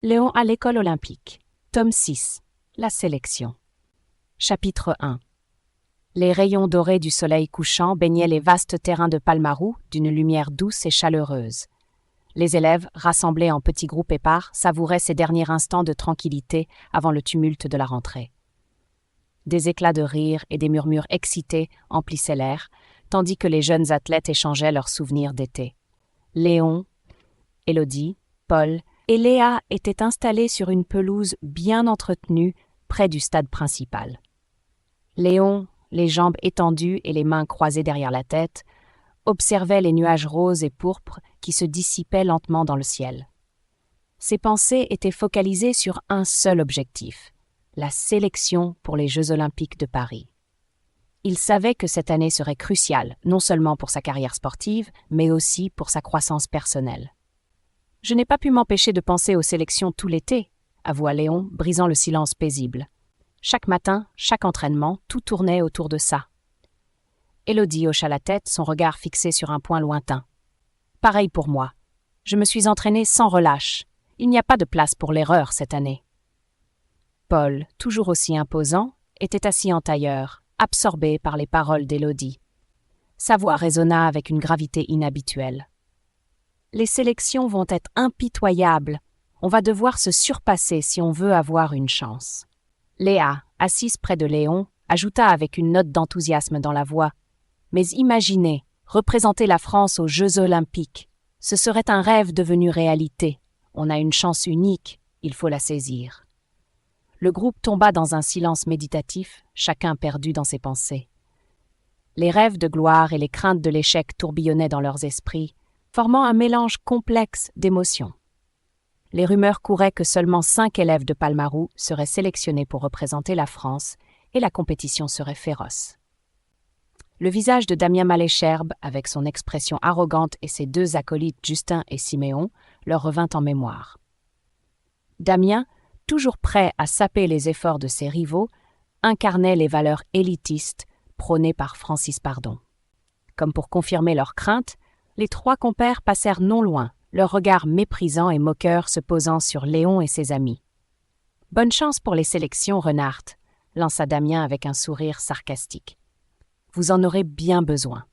Léon à l'école olympique. Tome 6. La sélection. Chapitre 1. Les rayons dorés du soleil couchant baignaient les vastes terrains de Palmarou d'une lumière douce et chaleureuse. Les élèves, rassemblés en petits groupes épars, savouraient ces derniers instants de tranquillité avant le tumulte de la rentrée. Des éclats de rire et des murmures excités emplissaient l'air, tandis que les jeunes athlètes échangeaient leurs souvenirs d'été. Léon, Élodie, Paul et Léa étaient installés sur une pelouse bien entretenue près du stade principal. Léon, les jambes étendues et les mains croisées derrière la tête, observait les nuages roses et pourpres qui se dissipaient lentement dans le ciel. Ses pensées étaient focalisées sur un seul objectif, la sélection pour les Jeux olympiques de Paris. Il savait que cette année serait cruciale, non seulement pour sa carrière sportive, mais aussi pour sa croissance personnelle. « Je n'ai pas pu m'empêcher de penser aux sélections tout l'été », avoua Léon, brisant le silence paisible. Chaque matin, chaque entraînement, tout tournait autour de ça. Élodie hocha la tête, son regard fixé sur un point lointain. « Pareil pour moi. Je me suis entraînée sans relâche. Il n'y a pas de place pour l'erreur cette année. » Paul, toujours aussi imposant, était assis en tailleur, absorbé par les paroles d'Élodie. Sa voix résonna avec une gravité inhabituelle. « Les sélections vont être impitoyables. On va devoir se surpasser si on veut avoir une chance. » Léa, assise près de Léon, ajouta avec une note d'enthousiasme dans la voix. « Mais imaginez, représenter la France aux Jeux olympiques. Ce serait un rêve devenu réalité. On a une chance unique, il faut la saisir. » Le groupe tomba dans un silence méditatif, chacun perdu dans ses pensées. Les rêves de gloire et les craintes de l'échec tourbillonnaient dans leurs esprits, formant un mélange complexe d'émotions. Les rumeurs couraient que seulement 5 élèves de Palmarou seraient sélectionnés pour représenter la France et la compétition serait féroce. Le visage de Damien Malesherbes, avec son expression arrogante et ses 2 acolytes Justin et Siméon, leur revint en mémoire. Damien, toujours prêt à saper les efforts de ses rivaux, incarnait les valeurs élitistes prônées par Francis Pardon. Comme pour confirmer leurs craintes, les 3 compères passèrent non loin, leurs regards méprisants et moqueurs se posant sur Léon et ses amis. « Bonne chance pour les sélections, Renard », lança Damien avec un sourire sarcastique. « Vous en aurez bien besoin. »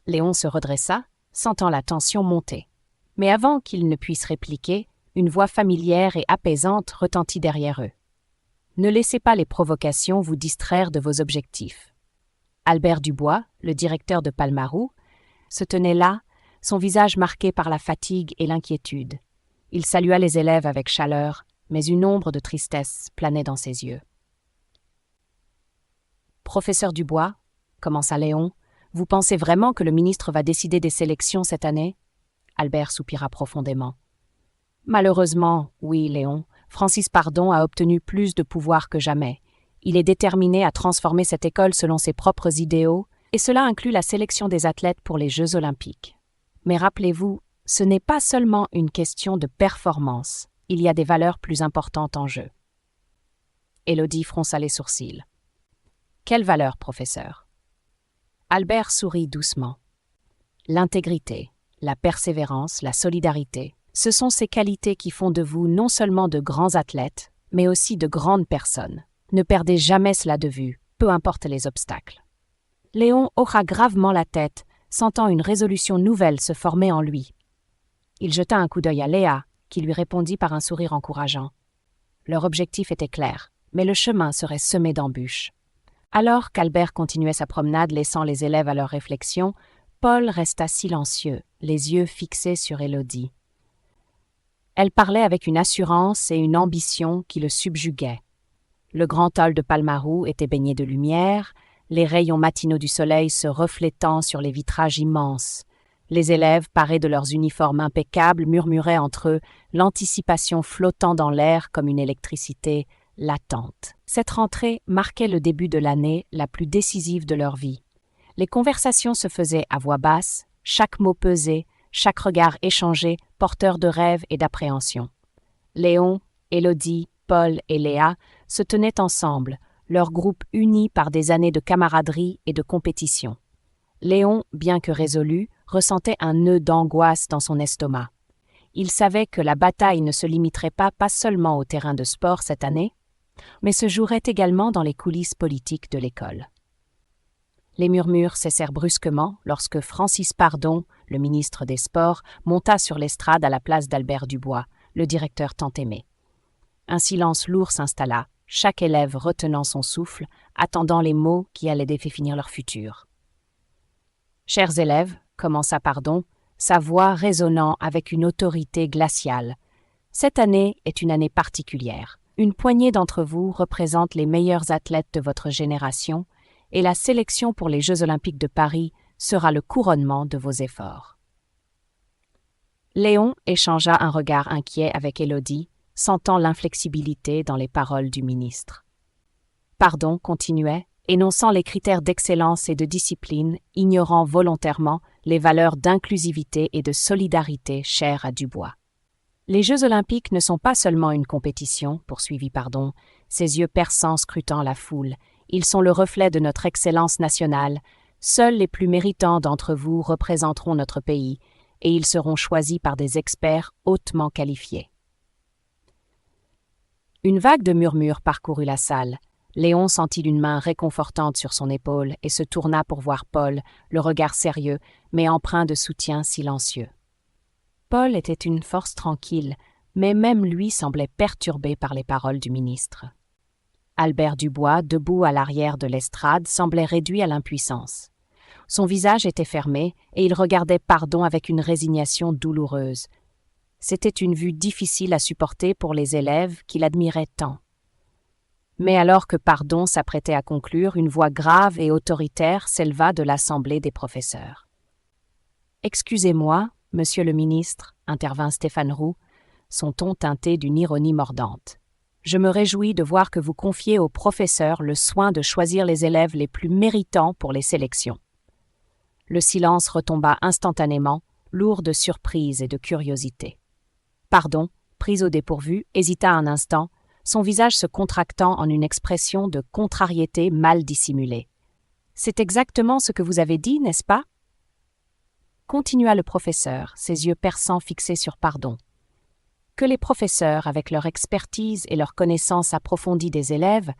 Léon se redressa, sentant la tension monter. Mais avant qu'il ne puisse répliquer, une voix familière et apaisante retentit derrière eux. « Ne laissez pas les provocations vous distraire de vos objectifs. » Albert Dubois, le directeur de Palmarou, se tenait là, son visage marqué par la fatigue et l'inquiétude. Il salua les élèves avec chaleur, mais une ombre de tristesse planait dans ses yeux. « Professeur Dubois, » commença Léon, « vous pensez vraiment que le ministre va décider des sélections cette année ?» Albert soupira profondément. « Malheureusement, oui, Léon, Francis Pardon a obtenu plus de pouvoir que jamais. Il est déterminé à transformer cette école selon ses propres idéaux, et cela inclut la sélection des athlètes pour les Jeux olympiques. Mais rappelez-vous, ce n'est pas seulement une question de performance, il y a des valeurs plus importantes en jeu. » Élodie fronça les sourcils. « Quelles valeurs, professeur ?» Albert sourit doucement. « L'intégrité, la persévérance, la solidarité, ce sont ces qualités qui font de vous non seulement de grands athlètes, mais aussi de grandes personnes. Ne perdez jamais cela de vue, peu importe les obstacles. » Léon hocha gravement la tête, sentant une résolution nouvelle se former en lui. Il jeta un coup d'œil à Léa, qui lui répondit par un sourire encourageant. Leur objectif était clair, mais le chemin serait semé d'embûches. Alors qu'Albert continuait sa promenade laissant les élèves à leurs réflexions, Paul resta silencieux, les yeux fixés sur Élodie. Elle parlait avec une assurance et une ambition qui le subjuguaient. Le grand hall de Palmarou était baigné de lumière, les rayons matinaux du soleil se reflétant sur les vitrages immenses. Les élèves, parés de leurs uniformes impeccables, murmuraient entre eux, l'anticipation flottant dans l'air comme une électricité latente. Cette rentrée marquait le début de l'année la plus décisive de leur vie. Les conversations se faisaient à voix basse, chaque mot pesé, chaque regard échangé, porteur de rêves et d'appréhension. Léon, Élodie, Paul et Léa se tenaient ensemble, leur groupe uni par des années de camaraderie et de compétition. Léon, bien que résolu, ressentait un nœud d'angoisse dans son estomac. Il savait que la bataille ne se limiterait pas seulement au terrain de sport cette année, mais se jouerait également dans les coulisses politiques de l'école. Les murmures cessèrent brusquement lorsque Francis Pardon, le ministre des Sports, monta sur l'estrade à la place d'Albert Dubois, le directeur tant aimé. Un silence lourd s'installa, chaque élève retenant son souffle, attendant les mots qui allaient définir leur futur. « Chers élèves, commença Pardon, sa voix résonnant avec une autorité glaciale. Cette année est une année particulière. Une poignée d'entre vous représente les meilleurs athlètes de votre génération et la sélection pour les Jeux olympiques de Paris sera le couronnement de vos efforts. » Léon échangea un regard inquiet avec Élodie, sentant l'inflexibilité dans les paroles du ministre. Pardon continuait, énonçant les critères d'excellence et de discipline, ignorant volontairement les valeurs d'inclusivité et de solidarité chères à Dubois. Les Jeux olympiques ne sont pas seulement une compétition, poursuivit Pardon, ses yeux perçants scrutant la foule. Ils sont le reflet de notre excellence nationale. Seuls les plus méritants d'entre vous représenteront notre pays, et ils seront choisis par des experts hautement qualifiés. Une vague de murmures parcourut la salle. Léon sentit une main réconfortante sur son épaule et se tourna pour voir Paul, le regard sérieux, mais empreint de soutien silencieux. Paul était une force tranquille, mais même lui semblait perturbé par les paroles du ministre. Albert Dubois, debout à l'arrière de l'estrade, semblait réduit à l'impuissance. Son visage était fermé et il regardait Pardon avec une résignation douloureuse. C'était une vue difficile à supporter pour les élèves qui l'admiraient tant. Mais alors que Pardon s'apprêtait à conclure, une voix grave et autoritaire s'éleva de l'Assemblée des professeurs. « Excusez-moi, monsieur le ministre, » intervint Stéphane Roux, son ton teinté d'une ironie mordante. « Je me réjouis de voir que vous confiez aux professeurs le soin de choisir les élèves les plus méritants pour les sélections. » Le silence retomba instantanément, lourd de surprise et de curiosité. Pardon, pris au dépourvu, hésita un instant, son visage se contractant en une expression de contrariété mal dissimulée. « C'est exactement ce que vous avez dit, n'est-ce pas ?» Continua le professeur, ses yeux perçants fixés sur Pardon. « Que les professeurs, avec leur expertise et leur connaissance approfondie des élèves,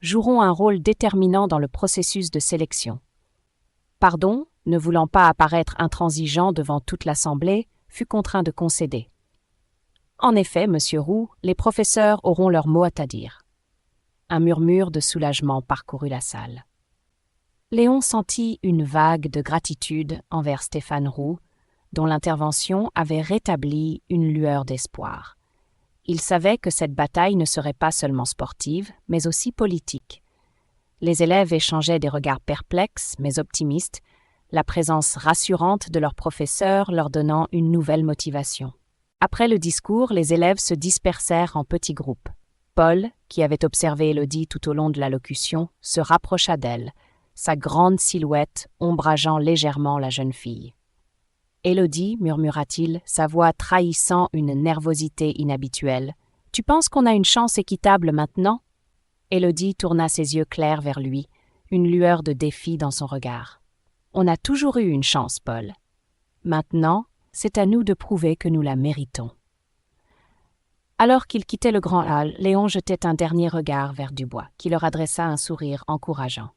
joueront un rôle déterminant dans le processus de sélection. » Pardon, ne voulant pas apparaître intransigeant devant toute l'Assemblée, fut contraint de concéder. « En effet, monsieur Roux, les professeurs auront leur mot à dire. » Un murmure de soulagement parcourut la salle. Léon sentit une vague de gratitude envers Stéphane Roux, dont l'intervention avait rétabli une lueur d'espoir. Il savait que cette bataille ne serait pas seulement sportive, mais aussi politique. Les élèves échangeaient des regards perplexes, mais optimistes, la présence rassurante de leur professeur leur donnant une nouvelle motivation. Après le discours, les élèves se dispersèrent en petits groupes. Paul, qui avait observé Élodie tout au long de l'allocution, se rapprocha d'elle, sa grande silhouette ombrageant légèrement la jeune fille. « Élodie, murmura-t-il, sa voix trahissant une nervosité inhabituelle, tu penses qu'on a une chance équitable maintenant ?» Élodie tourna ses yeux clairs vers lui, une lueur de défi dans son regard. « On a toujours eu une chance, Paul. Maintenant, c'est à nous de prouver que nous la méritons. » Alors qu'ils quittaient le grand hall, Léon jetait un dernier regard vers Dubois, qui leur adressa un sourire encourageant.